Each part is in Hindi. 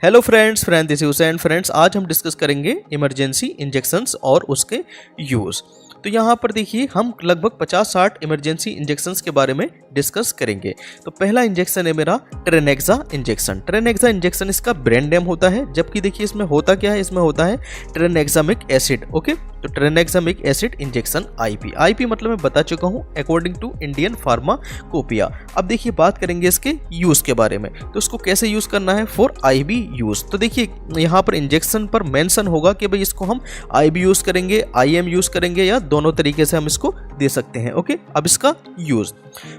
Hello friends, this is Hussain. Friends, आज हम डिस्कस करेंगे इमरजेंसी इंजेक्शंस और उसके यूज़। तो यहाँ पर देखिए हम लगभग 50-60 इमरजेंसी इंजेक्शंस के बारे में डिस्कस करेंगे। तो पहला इंजेक्शन है मेरा ट्रेनेक्सा इंजेक्शन। ट्रेनेक्सा इंजेक्शन इसका ब्रांड नेम होता है, जबकि देखिए इसमें होता क्या है, इसमें होता है ट्रेनेक्सामिक एसिड। ओके, तो ट्रेनेक्सामिक एसिड इंजेक्शन आईपी मतलब मैं बता चुका हूँ अकॉर्डिंग टू इंडियन फार्माकोपिया। अब देखिए बात करेंगे इसके यूज़ के बारे में। तो इसको कैसे यूज़ करना है फॉर आईबी यूज़। तो देखिए यहाँ पर इंजेक्शन पर मेंशन होगा कि भाई इसको हम आईबी यूज़ करेंगे, आईएम यूज़ करेंगे, या दोनों तरीके से हम इसको दे सकते हैं। ओके, अब इसका यूज़,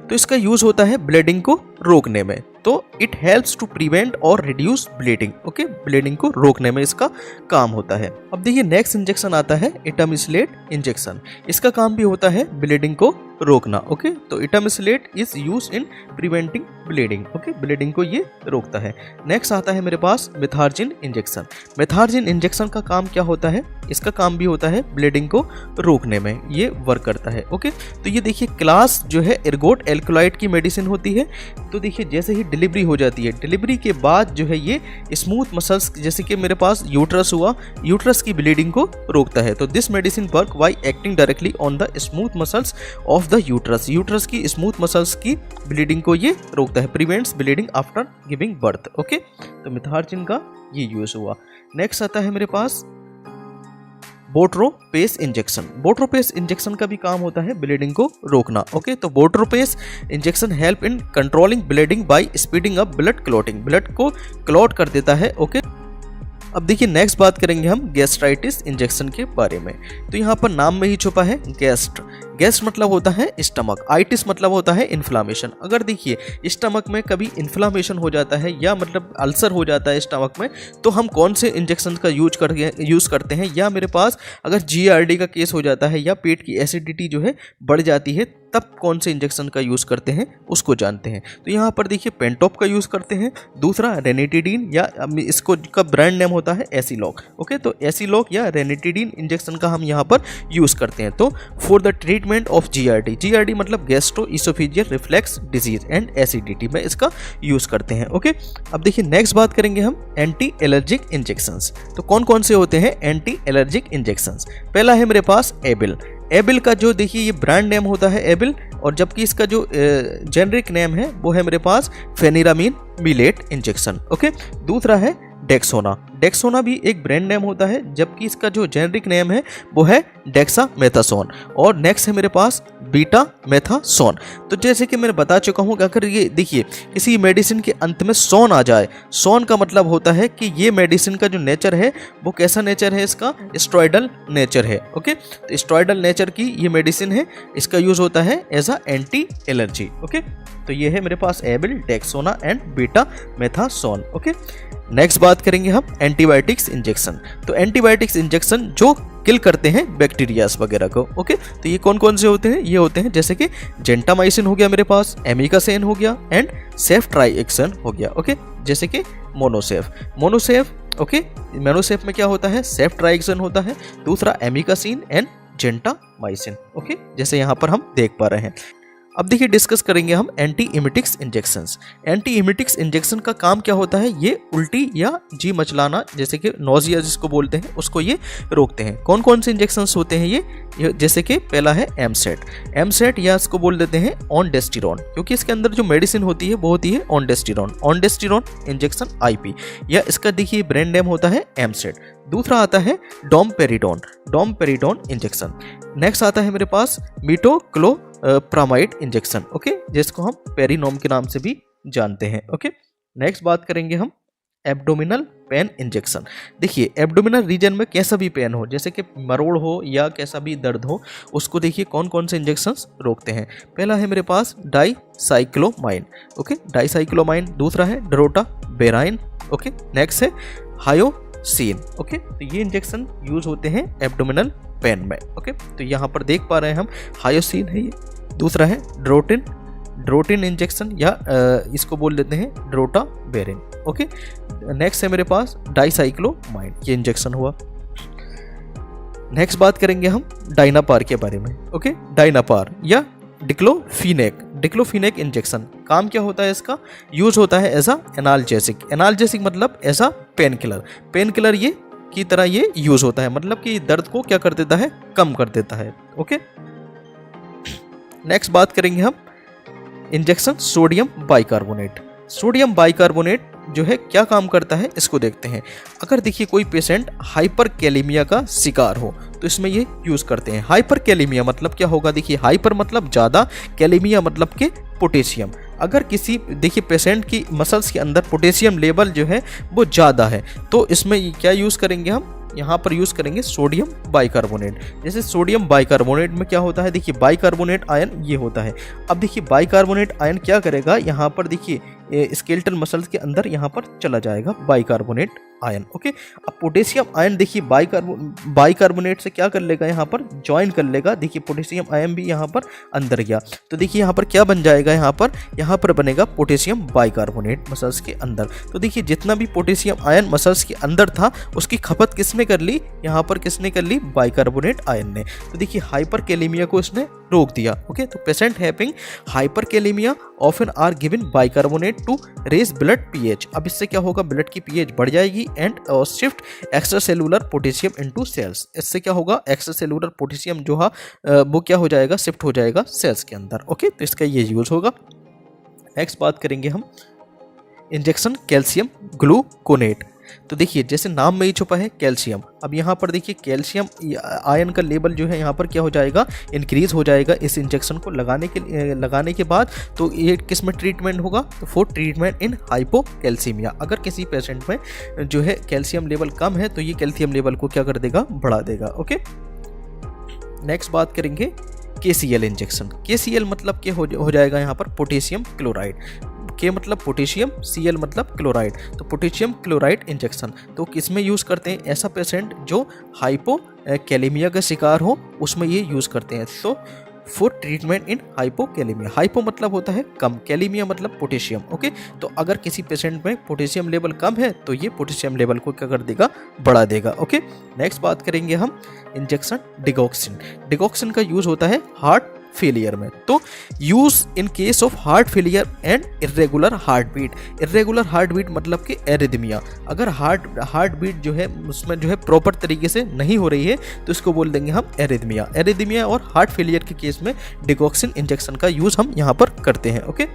तो इसका यूज़ होता है ब्लीडिंग को रोकने में। तो इट हेल्प्स टू प्रिवेंट और रिड्यूस ब्लीडिंग। ओके, ब्लीडिंग को रोकने में इसका काम होता है। अब देखिए नेक्स्ट इंजेक्शन आता है इटामिसिलेट इंजेक्शन। इसका काम भी होता है ब्लीडिंग को रोकना। ओके, तो etamsylate is use in preventing bleeding. Okay, bleeding को ये रोकता है। नेक्स्ट आता है मेरे पास मेथार्जिन इंजेक्शन। मेथार्जिन इंजेक्शन का काम क्या होता है, इसका काम भी होता है ब्लीडिंग को रोकने में, ये वर्क करता है। ओके, तो ये देखिए क्लास जो है एर्गोट एल्कोलाइड की मेडिसिन होती है। तो देखिए जैसे ही डिलीवरी हो जाती है, डिलीवरी के बाद जो है ये स्मूथ मसल्स, जैसे कि मेरे पास यूट्रस हुआ, यूट्रस की ब्लीडिंग को रोकता है। तो this medicine work by acting directly on the smooth muscles of the uterus. Uterus की स्मूथ मसल्स की ब्लीडिंग को ये रोकता है, prevents bleeding after giving birth. Okay, तो मेथार्जिन का ये यूज हुआ। नेक्स्ट आता है मेरे पास बोट्रोपेस इंजेक्शन। बोट्रोपेस इंजेक्शन का भी काम होता है ब्लीडिंग को रोकना। ओके, तो botropase injection help in controlling bleeding by speeding up blood clotting. Blood को क्लॉट कर देता है। ओके, अब देखिए नेक्स्ट बात करेंगे हम गैस्ट्राइटिस इंजेक्शन के बारे में। तो यहाँ पर नाम में ही छुपा है गैस्ट। गैस मतलब होता है स्टमक, आइटिस मतलब होता है इन्फ्लामेशन। अगर देखिए स्टमक में कभी इन्फ्लामेशन हो जाता है या मतलब अल्सर हो जाता है स्टमक में, तो हम कौन से इंजेक्शन का यूज़ करते हैं, या मेरे पास अगर जीआरडी का केस हो जाता है या पेट की एसिडिटी जो है बढ़ जाती है, तब कौन से इंजेक्शन का यूज़ करते हैं उसको जानते हैं। तो यहाँ पर देखिए पेंटॉप का यूज़ करते हैं, दूसरा रेनिटिडीन, या इसको का ब्रांड नेम होता है एसीलॉक। ओके, तो एसीलॉक या रेनिटिडीन इंजेक्शन का हम यहाँ पर यूज़ करते हैं। तो for the treatment of GRD, GRD मतलब gastro oesophageal reflex disease and acidity में इसका यूज़ करते हैं। ओके, अब देखिए नेक्स्ट बात करेंगे हम एंटी एलर्जिक इंजेक्शंस। तो कौन कौन से होते हैं एंटी एलर्जिक इंजेक्शंस। पहला है मेरे पास एबिल। एबिल का जो देखिए ये ब्रांड नेम होता है एबिल, और जबकि इसका जो जेनरिक नेम है वो है मेरे पास फेनिरामिन मिलेट इंजेक्शन। ओके, दूसरा है डेक्सोना। डेक्सोना भी एक ब्रांड नेम होता है, जबकि इसका जो जेनरिक नेम है वो है डेक्सामेथासोन। और नेक्स्ट है मेरे पास बीटा मेथासोन। तो जैसे कि मैंने बता चुका हूँ कि अगर ये देखिए किसी मेडिसिन के अंत में सोन आ जाए, सोन का मतलब होता है कि ये मेडिसिन का जो नेचर है वो कैसा नेचर है, इसका स्टेरॉयडल नेचर है। ओके, तो स्टेरॉयडल नेचर की ये मेडिसिन है, इसका यूज होता है as a anti allergy. Okay, तो ये है मेरे पास Avil, Dexona and betamethasone. Okay, next बात करेंगे हम एंटीबायोटिक्स इंजेक्शन। तो एंटीबायोटिक्स इंजेक्शन जो किल करते हैं बैक्टीरियाज वगैरह को। ओके, तो ये कौन कौन से होते हैं, ये होते हैं जैसे कि जेंटामाइसिन हो गया मेरे पास, एमिकासेन हो गया, एंड सेफ्ट्राइएक्सन हो गया। ओके, जैसे कि मोनोसेफ। ओके, मोनोसेफ में क्या होता है, सेफ्ट्राइएक्सन होता है, दूसरा एमिकासिन एंड जेंटामाइसिन। ओके, जैसे यहाँ पर हम देख पा रहे हैं। अब देखिए डिस्कस करेंगे हम anti emetics injections. Anti emetics injection का काम क्या होता है, ये उल्टी या जी मचलाना, जैसे कि नोजिया जिसको बोलते हैं, उसको ये रोकते हैं। कौन कौन से इंजेक्शंस होते हैं ये जैसे कि पहला है एमसेट, या इसको बोल देते हैं ऑनडेस्टिरोन, क्योंकि इसके अंदर जो मेडिसिन होती है वो होती है ऑनडेस्टिरोन इंजेक्शन आईपी, या इसका देखिए ब्रांड नेम होता है एमसेट। दूसरा आता है डोमपेरिडोन इंजेक्शन। नेक्स्ट आता है मेरे पास मीटोक्लोप्रामाइड इंजेक्शन। ओके, जिसको हम पेरिनोम के नाम से भी जानते हैं। ओके, नेक्स्ट बात करेंगे हम एब्डोमिनल पेन इंजेक्शन। देखिए एब्डोमिनल रीजन में कैसा भी पेन हो, जैसे कि मरोड़ हो या कैसा भी दर्द हो, उसको देखिए कौन कौन से इंजेक्शंस रोकते हैं। पहला है मेरे पास डाइसाइक्लोमाइन। Okay, dicyclomine. दूसरा है ड्रोटाबेराइन। ओके, नेक्स्ट है हायोसिन। ओके, तो ये इंजेक्शन यूज होते हैं एब्डोमिनल पेन में। ओके, तो यहाँ पर देख पा रहे हैं हम हायोसिन है ये। दूसरा है ड्रोटिन इंजेक्शन, या इसको बोल देते हैं ड्रोटाबेरिन। ओके, नेक्स्ट है मेरे पास डाइसाइक्लोमाइन, ये इंजेक्शन हुआ। नेक्स्ट बात करेंगे हम डायनापार के बारे में। ओके, डायनापार या डिक्लोफिनेक। डिक्लोफिनेक इंजेक्शन काम क्या होता है इसका, यूज होता है एज अ एनाल्जेसिक। एनाल्जेसिक मतलब as a pain killer, pain killer ये की तरह ये यूज होता है, मतलब कि दर्द को क्या कर देता है, कम कर देता है। ओके, नेक्स्ट बात करेंगे हम injection sodium bicarbonate. Sodium bicarbonate जो है क्या काम करता है इसको देखते हैं। अगर देखिए कोई पेशेंट हाइपर कैलेमिया का शिकार हो तो इसमें ये यूज करते हैं। हाइपर कैलेमिया मतलब क्या होगा, देखिए हाइपर मतलब ज़्यादा, कैलेमिया मतलब के पोटेशियम। अगर किसी देखिए पेशेंट की मसल्स के अंदर पोटेशियम लेवल जो है वो ज़्यादा है तो इसमें क्या यूज़ करेंगे हम, यहाँ पर यूज़ करेंगे सोडियम बाइकार्बोनेट। जैसे सोडियम बाइकार्बोनेट में क्या होता है, देखिए बाइकार्बोनेट आयन ये होता है। अब देखिए बाइकार्बोनेट आयन क्या करेगा, यहाँ पर देखिए स्केलेटल मसल्स के अंदर यहाँ पर चला जाएगा बाइकार्बोनेट आयन। ओके, अब पोटेशियम आयन देखिए बाइकार्बोनेट से क्या कर लेगा, यहाँ पर ज्वाइन कर लेगा। देखिए पोटेशियम आयन भी यहाँ पर अंदर गया तो देखिए यहाँ पर क्या बन जाएगा, यहाँ पर बनेगा पोटेशियम बाइकार्बोनेट मसल्स के अंदर। तो देखिए जितना भी पोटेशियम आयन मसल्स के अंदर था उसकी खपत किसने कर ली, यहाँ पर किसने कर ली, बाइकार्बोनेट आयन ने। तो देखिए हाइपर कैलेमिया को इसने रोक दिया। ओके, तो patient having hyperkalaemia often are given bicarbonate to raise blood pH. अब इससे क्या होगा, ब्लड की पीएच बढ़ जाएगी and shift extracellular potassium into cells. इससे क्या होगा, एक्स्ट्रा सेलुलर पोटेशियम जो है वो क्या हो जाएगा, शिफ्ट हो जाएगा सेल्स के अंदर। ओके, तो इसका ये यूज होगा। नेक्स्ट बात करेंगे हम इंजेक्शन कैल्शियम ग्लूकोनेट। तो देखिए जैसे नाम में ही छुपा है कैल्शियम, अब यहाँ पर देखिए कैल्शियम आयन का लेवल जो है यहाँ पर क्या हो जाएगा, इंक्रीज हो जाएगा इस इंजेक्शन को लगाने के बाद। तो ये किस में ट्रीटमेंट होगा, तो फॉर ट्रीटमेंट इन हाइपोकैल्सीमिया। अगर किसी पेशेंट में जो है कैल्शियम लेवल कम है तो ये कैल्शियम लेवल को क्या कर देगा, बढ़ा देगा। ओके, नेक्स्ट बात करेंगे KCl इंजेक्शन। KCl मतलब क्या हो जाएगा यहाँ पर, पोटेशियम क्लोराइड। के मतलब पोटेशियम, Cl मतलब क्लोराइड, तो पोटेशियम क्लोराइड इंजेक्शन। तो किसमें यूज़ करते हैं, ऐसा पेशेंट जो हाइपो कैलेमिया का शिकार हो उसमें ये यूज़ करते हैं। तो for treatment in hypokalemia, hypo मतलब होता है कम, कैलेमिया मतलब पोटेशियम। ओके, तो अगर किसी पेशेंट में पोटेशियम लेवल कम है तो ये पोटेशियम लेवल को क्या कर देगा, बढ़ा देगा। ओके, नेक्स्ट बात करेंगे हम इंजेक्शन डिगॉक्सिन। डिगॉक्सिन का यूज होता है हार्ट फेलियर में। तो use in case of heart failure and irregular heartbeat. Irregular heartbeat मतलब कि एरिथमिया, अगर हार्ट बीट जो है उसमें जो है प्रॉपर तरीके से नहीं हो रही है तो इसको बोल देंगे हम एरिथमिया। एरिथमिया और हार्ट फेलियर के केस में डिगॉक्सिन इंजेक्शन का यूज हम यहाँ पर करते हैं। ओके,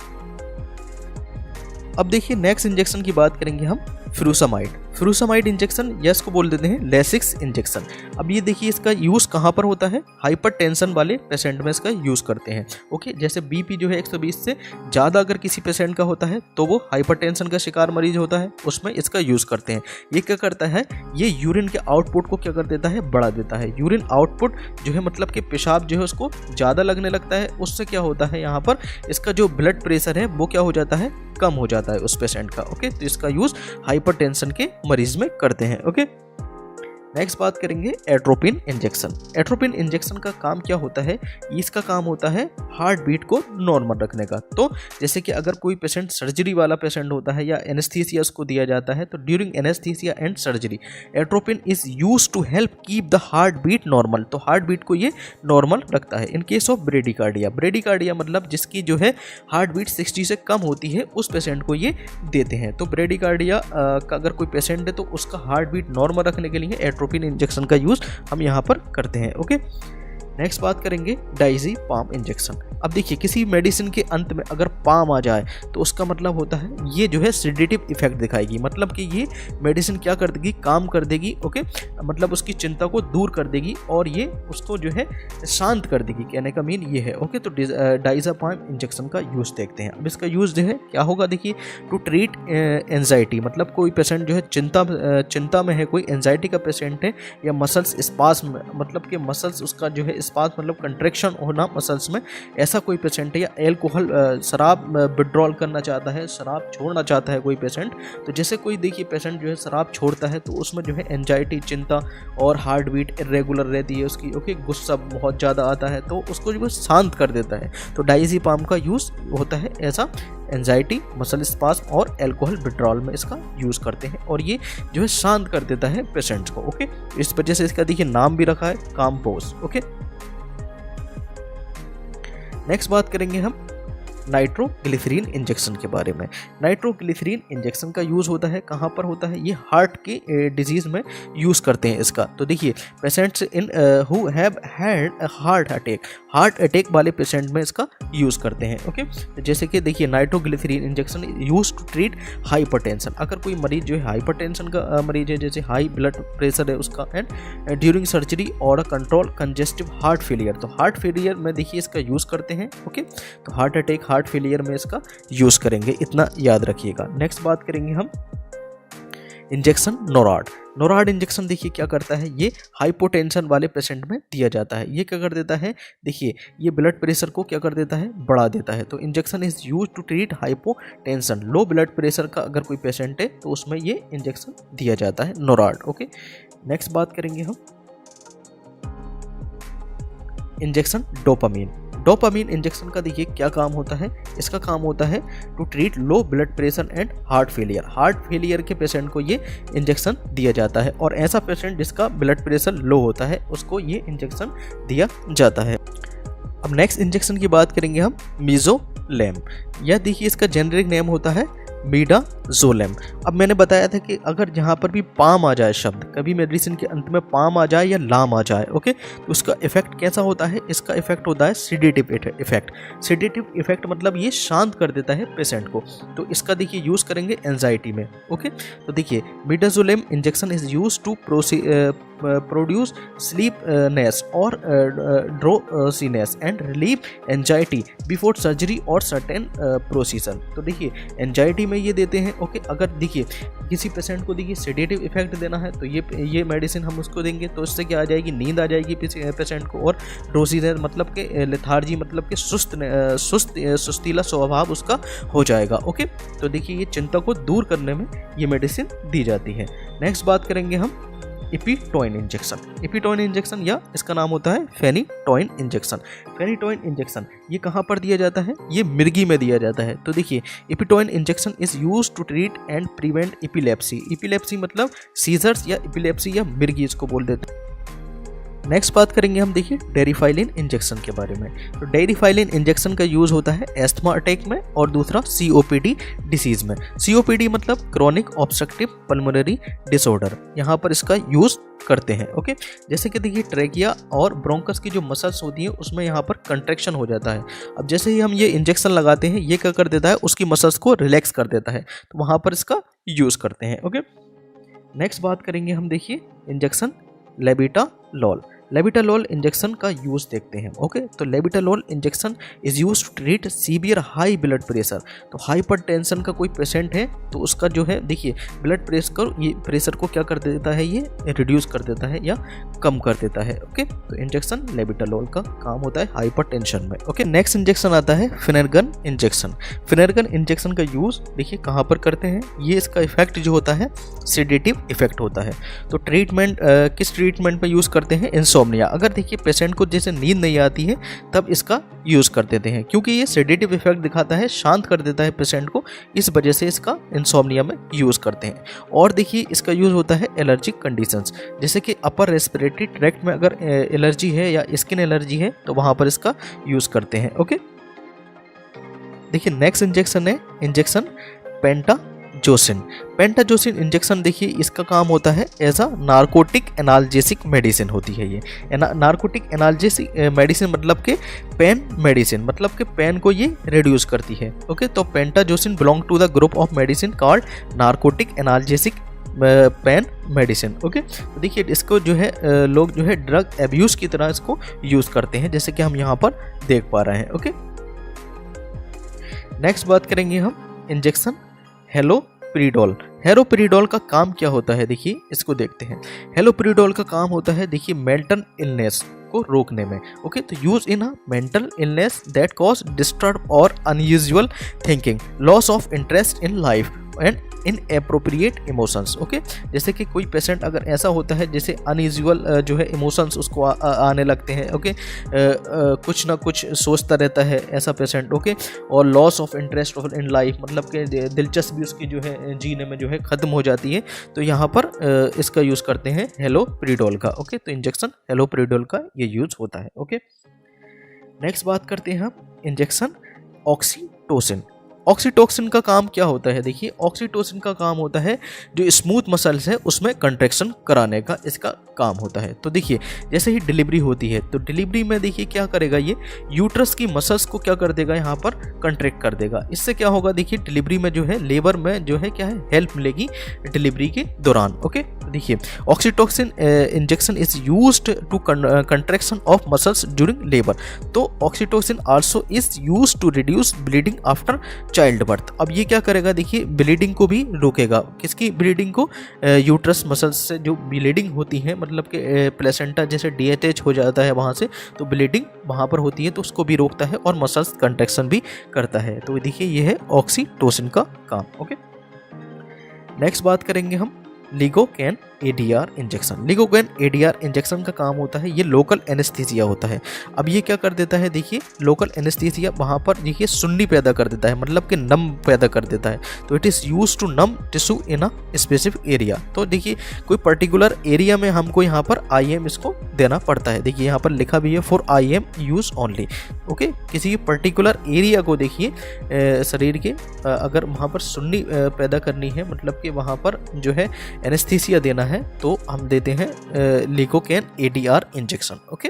अब देखिए नेक्स्ट इंजेक्शन की बात करेंगे हम फ्यूरामाइड। फ्यूरामाइड इंजेक्शन या इसको बोल देते हैं लेसिक्स इंजेक्शन। अब ये देखिए इसका यूज़ कहाँ पर होता है, हाइपरटेंशन वाले पेशेंट में इसका यूज़ करते हैं। ओके, जैसे बीपी जो है 120 से ज़्यादा अगर किसी पेशेंट का होता है तो वो हाइपरटेंशन का शिकार मरीज होता है, उसमें इसका यूज़ करते हैं। ये क्या करता है, ये यूरिन के आउटपुट को क्या कर देता है, बढ़ा देता है। यूरिन आउटपुट जो है मतलब कि पेशाब जो है उसको ज़्यादा लगने लगता है, उससे क्या होता है यहाँ पर इसका जो ब्लड प्रेशर है वो क्या हो जाता है, कम हो जाता है उस पेशेंट का। ओके, तो इसका यूज़ हाइपरटेंशन के मरीज में करते हैं। ओके, नेक्स्ट बात करेंगे एट्रोपिन इंजेक्शन। एट्रोपिन इंजेक्शन का काम क्या होता है, इसका काम होता है हार्ट बीट को नॉर्मल रखने का। तो जैसे कि अगर कोई पेशेंट सर्जरी वाला पेशेंट होता है या एनेस्थीसिया उसको दिया जाता है तो during anaesthesia and surgery atropine is used to help keep the heartbeat normal. तो हार्ट बीट को ये नॉर्मल रखता है। In case of bradycardia, bradycardia मतलब जिसकी जो है हार्ट बीट 60 से कम होती है उस पेशेंट को ये देते हैं। तो ब्रेडिकार्डिया का अगर कोई पेशेंट है तो उसका हार्ट बीट नॉर्मल रखने के लिए एट्रोपिन इंजेक्शन का यूज हम यहाँ पर करते हैं। ओके, नेक्स्ट बात करेंगे डायज़ेपाम इंजेक्शन। अब देखिए किसी मेडिसिन के अंत में अगर पाम आ जाए तो उसका मतलब होता है ये जो है सेडेटिव इफेक्ट दिखाएगी, मतलब कि ये मेडिसिन क्या कर देगी, काम कर देगी। ओके, मतलब उसकी चिंता को दूर कर देगी और ये उसको जो है शांत कर देगी, कहने का मीन ये है। ओके, तो डायज़ेपाम इंजेक्शन का यूज़ देखते हैं। अब इसका यूज़ जो है क्या होगा, देखिए टू ट्रीट एंजाइटी, मतलब कोई पेशेंट जो है चिंता में है, कोई एंजाइटी का पेशेंट है या मसल्स स्पाज्म मतलब कि मसल्स उसका जो है स्पाज्म मतलब कंट्रैक्शन होना मसल्स में, ऐसा कोई पेशेंट है, या एल्कोहल शराब विड्रॉल करना चाहता है, शराब छोड़ना चाहता है कोई पेशेंट। तो जैसे कोई देखिए पेशेंट जो है शराब छोड़ता है तो उसमें जो है एंजाइटी, चिंता और हार्ट बीट इरेगुलर रहती है उसकी। ओके, गुस्सा बहुत ज़्यादा आता है तो उसको जो है शांत कर देता है। तो डायज़ेपाम का यूज़ होता है ऐसा एंजाइटी, मसल स्पाज्म और एल्कोहल विड्रॉल में इसका यूज़ करते हैं और ये जो है शांत कर देता है पेशेंट्स को। ओके, इस वजह से इसका देखिए नाम भी रखा है काम्पोज। ओके, नेक्स्ट बात करेंगे हम नाइट्रोग्लिसरीन इंजेक्शन के बारे में। नाइट्रोग्लिसरीन इंजेक्शन का यूज़ होता है कहाँ पर होता है, ये हार्ट की डिजीज़ में यूज़ करते हैं इसका। तो देखिए patients in who have had heart attack वाले पेशेंट में इसका यूज़ करते हैं। ओके, तो जैसे कि देखिए nitroglycerin injection use to treat hypertension. अगर कोई मरीज जो है हाइपरटेंशन का मरीज है, जैसे हाई ब्लड प्रेशर है उसका, एंड ड्यूरिंग सर्जरी और कंट्रोल कंजेस्टिव हार्ट फेलियर, तो हार्ट फेलियर में देखिए इसका यूज़ करते हैं। ओके, तो हार्ट अटैक हार्ट फेलियर में इसका यूज़ करेंगे, इतना याद रखिएगा। नेक्स्ट बात करेंगे हम इंजेक्शन नोराड इंजेक्शन। देखिए क्या करता है, ये हाइपोटेंशन वाले पेशेंट में दिया जाता है। ये क्या कर देता है, देखिए ये ब्लड प्रेशर को क्या कर देता है, बढ़ा देता है। तो injection is use to treat hypotension, low blood pressure का अगर कोई पेशेंट है तो उसमें ये इंजेक्शन दिया जाता है, नोराड। ओके, नेक्स्ट बात करेंगे हम इंजेक्शन डोपामीन इंजेक्शन का। देखिए क्या काम होता है, इसका काम होता है to treat low blood pressure and heart failure के पेशेंट को ये इंजेक्शन दिया जाता है, और ऐसा पेशेंट जिसका ब्लड प्रेशर लो होता है उसको ये इंजेक्शन दिया जाता है। अब नेक्स्ट इंजेक्शन की बात करेंगे हम मीजोलेम। यह देखिए इसका जेनेरिक नेम होता है मिडाजोलेम। अब मैंने बताया था कि अगर जहाँ पर भी पाम आ जाए शब्द, कभी मेडिसिन के अंत में पाम आ जाए या लाम आ जाए, ओके, तो उसका इफेक्ट कैसा होता है, इसका इफेक्ट होता है सेडेटिव इफेक्ट। सेडेटिव इफेक्ट मतलब ये शांत कर देता है पेशेंट को। तो इसका देखिए यूज़ करेंगे एंजाइटी में। ओके, तो देखिए midazolam injection is use to produce sleepiness और drowsiness and relieve anxiety before surgery और सर्टेन प्रोसीजर। तो देखिए एंजाइटी में ये देते हैं। ओके, अगर देखिए किसी पेशेंट को देखिए सेडेटिव इफेक्ट देना है तो ये मेडिसिन हम उसको देंगे, तो इससे क्या आ जाएगी, नींद आ जाएगी पेशेंट को, और ड्रोसीनेस मतलब कि लेथार्जी मतलब कि सुस्तीला स्वभाव उसका हो जाएगा। ओके, तो देखिए ये चिंता को दूर करने में ये मेडिसिन दी जाती है। नेक्स्ट बात करेंगे हम एपिटोइन इंजेक्शन या इसका नाम होता है फेनिटोइन इंजेक्शन। ये कहाँ पर दिया जाता है, ये मिर्गी में दिया जाता है। तो देखिए eptoin injection is use to treat and prevent epilepsy मतलब सीजर्स या एपिलेप्सी या मिर्गी इसको बोल देते हैं। नेक्स्ट बात करेंगे हम देखिए डेरिफाइलिन इंजेक्शन के बारे में। तो डेरिफाइलिन इंजेक्शन का यूज़ होता है एस्थमा अटैक में और दूसरा सीओपीडी डिसीज़ में। सीओपीडी मतलब क्रोनिक ऑब्स्ट्रक्टिव पल्मोनरी डिसऑर्डर, यहाँ पर इसका यूज़ करते हैं। ओके, जैसे कि देखिए ट्रेकिया और ब्रोंकस की जो मसल्स होती हैं उसमें यहाँ पर कंट्रैक्शन हो जाता है। अब जैसे ही हम ये इंजेक्शन लगाते हैं ये क्या कर देता है, उसकी मसल्स को रिलैक्स कर देता है, तो वहाँ पर इसका यूज़ करते हैं। ओके, नेक्स्ट बात करेंगे हम देखिए इंजेक्शन लेबिटालोल इंजेक्शन का यूज़ देखते हैं। ओके, तो labetalol injection is use to treat severe high blood pressure. तो हाइपरटेंशन का कोई पेशेंट है तो उसका जो है देखिए ब्लड प्रेशर को क्या कर देता है, ये रिड्यूस कर देता है या कम कर देता है। ओके, तो इंजेक्शन लेबिटालोल का काम होता है हाइपरटेंशन में। ओके, नेक्स्ट इंजेक्शन आता है फिनेरगन इंजेक्शन का यूज़ देखिए कहाँ पर करते हैं, ये इसका इफेक्ट जो होता है सेडेटिव इफेक्ट होता है। तो ट्रीटमेंट किस ट्रीटमेंट में यूज़ करते हैं, इंसोम्निया। अगर देखिए पेशेंट को जैसे नींद नहीं आती है तब इसका यूज़ कर देते हैं, क्योंकि ये सेडेटिव इफेक्ट दिखाता है, शांत कर देता है पेशेंट को, इस वजह से इसका इंसोम्निया में यूज़ करते हैं। और देखिए इसका यूज़ होता है एलर्जिक कंडीशंस, जैसे कि अपर रेस्पिरेटरी ट्रैक्ट में अगर एलर्जी है या स्किन एलर्जी है तो वहाँ पर इसका यूज़ करते हैं। ओके, देखिए नेक्स्ट इंजेक्शन है इंजेक्शन पेंटाजोसिन इंजेक्शन। देखिए इसका काम होता है as a narcotic analgesic medicine होती है। ये नार्कोटिक एनाल्जेसिक मेडिसिन मतलब कि पेन मेडिसिन, मतलब कि पेन को ये रिड्यूस करती है। ओके, तो pentazocine belong to the group of medicine called narcotic analgesic pain medicine. Okay, तो देखिए इसको जो है लोग जो है ड्रग एब्यूज़ की तरह इसको यूज़ करते हैं, जैसे कि हम यहाँ पर देख पा रहे हैं। ओके, नेक्स्ट बात करेंगे हम इंजेक्शन हेलोपेरिडोल का काम क्या होता है, देखिए इसको देखते हैं। हेलोपेरिडोल का काम होता है देखिए मेंटल इलनेस को रोकने में। ओके, तो use in a mental illness that cause disturb और unusual thinking, loss of interest in life and inappropriate emotions. Okay, जैसे कि कोई पेशेंट अगर ऐसा होता है जैसे अनयूजुअल जो है इमोशंस उसको आने लगते हैं। ओके, कुछ ना कुछ सोचता रहता है ऐसा पेशेंट। ओके, और loss of interest in life मतलब कि दिलचस्पी उसकी जो है जीने में जो है ख़त्म हो जाती है, तो यहाँ पर इसका यूज़ करते हैं हेलोपेरिडोल का। ओके, तो इंजेक्शन हेलोपेरिडोल का ये यूज़ होता है। ओके, नेक्स्ट बात करते हैं हम इंजेक्शन ऑक्सीटोसिन। ऑक्सीटोसिन का काम क्या होता है? देखिए ऑक्सीटोसिन का काम होता है जो स्मूथ मसल्स है उसमें कंट्रैक्शन कराने का इसका काम होता है। तो देखिए जैसे ही डिलीवरी होती है तो डिलीवरी में देखिए क्या करेगा, ये यूट्रस की मसल्स को क्या कर देगा, यहाँ पर कंट्रैक्ट कर देगा। इससे क्या होगा, देखिए डिलीवरी में जो है लेबर में जो है क्या है, हेल्प मिलेगी डिलीवरी के दौरान। ओके, देखिए oxytocin injection is used to contraction of muscles during labour. तो oxytocin also is used to reduce bleeding after childbirth. अब ये क्या करेगा, देखिए ब्लीडिंग को भी रोकेगा। किसकी ब्लीडिंग को? यूट्रस मसल्स से जो ब्लीडिंग होती है, मतलब कि प्लेसेंटा जैसे डीएचएच हो जाता है वहाँ से, तो ब्लीडिंग वहाँ पर होती है तो उसको भी रोकता है और मसल्स कंट्रैक्शन भी करता है। तो देखिए ये है ऑक्सीटोसिन का काम। ओके, नेक्स्ट बात करेंगे हम लिगोकैन एडीआर इंजेक्शन। लिगोकैन एडीआर इंजेक्शन का काम होता है, ये लोकल एनेस्थीसिया होता है। अब ये क्या कर देता है, देखिए लोकल एनेस्थीसिया वहाँ पर देखिए सुन्नी पैदा कर देता है, मतलब कि नम पैदा कर देता है। तो it is use to numb tissue in a specific area. तो देखिए कोई पर्टिकुलर एरिया में हमको यहाँ पर IM इसको देना पड़ता है। देखिए यहाँ पर लिखा भी है for IM use only. Okay, किसी पर्टिकुलर एरिया को देखिए शरीर के अगर वहाँ पर सुन्नी पैदा करनी है, मतलब कि वहाँ पर जो है एनेस्थीसिया देना है, तो हम देते हैं lignocaine ADR injection. Okay,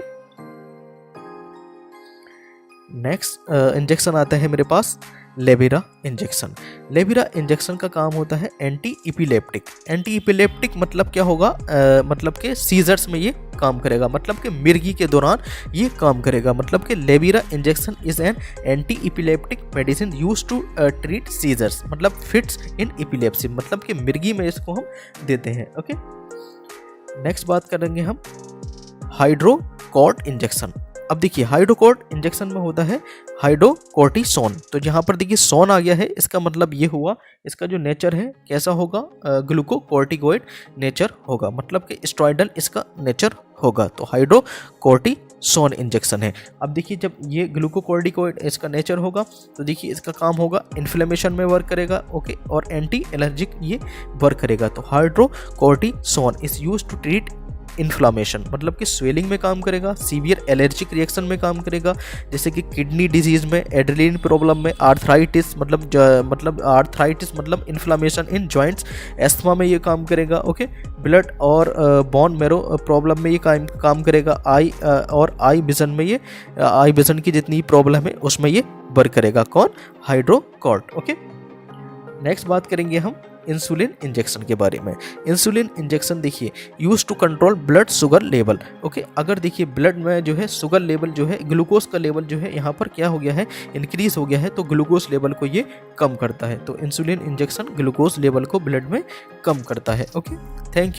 next injection आता है मेरे पास लेविरा इंजेक्शन। लेविरा इंजेक्शन का काम होता है एंटी इपिलेप्टिक। एंटी इपिलेप्टिक मतलब क्या होगा, मतलब कि सीजर्स में ये काम करेगा, मतलब कि मिर्गी के दौरान ये काम करेगा। मतलब कि Levera injection is an anti epileptic medicine use to treat seizures, मतलब फिट्स इन इपिलेप्सी, मतलब कि मिर्गी में इसको हम देते हैं। ओके, नेक्स्ट बात करेंगे हम हाइड्रोकॉर्ट इंजेक्शन। अब देखिए हाइड्रोकॉर्ट इंजेक्शन में होता है हाइड्रोकोर्टिसोन। तो यहाँ पर देखिए सोन आ गया है, इसका मतलब ये हुआ, इसका जो नेचर है कैसा होगा, ग्लूकोकॉर्टिकोइड नेचर होगा, मतलब कि स्टेरॉयडल इसका नेचर होगा। तो हाइड्रोकोर्टिसोन इंजेक्शन है। अब देखिए जब ये ग्लूकोकॉर्टिकोइड इसका नेचर होगा तो देखिए इसका काम होगा इन्फ्लेमेशन में वर्क करेगा। ओके, और एंटी एलर्जिक ये वर्क करेगा। तो hydrocortisone is use to treat inflammation, मतलब कि स्वेलिंग में काम करेगा, सीवियर एलर्जिक रिएक्शन में काम करेगा, जैसे कि किडनी डिजीज में, एड्रेनलिन प्रॉब्लम में, आर्थराइटिस मतलब आर्थराइटिस मतलब इन्फ्लामेशन इन जॉइंट्स, एस्थमा में ये काम करेगा। ओके, ब्लड और बोन मैरो प्रॉब्लम में ये काम करेगा। आई विजन की जितनी प्रॉब्लम है उसमें ये वर्क करेगा। कौन? हाइड्रोकॉर्ट। ओके, नेक्स्ट बात करेंगे हम इंसुलिन इंजेक्शन के बारे में। इंसुलिन इंजेक्शन देखिए use to control blood sugar level. Okay, अगर देखिए ब्लड में जो है शुगर लेवल जो है, ग्लूकोज का लेवल जो है यहाँ पर क्या हो गया है, इंक्रीज हो गया है, तो ग्लूकोज लेवल को ये कम करता है। तो इंसुलिन इंजेक्शन ग्लूकोज लेवल को ब्लड में कम करता है। Okay, thank you.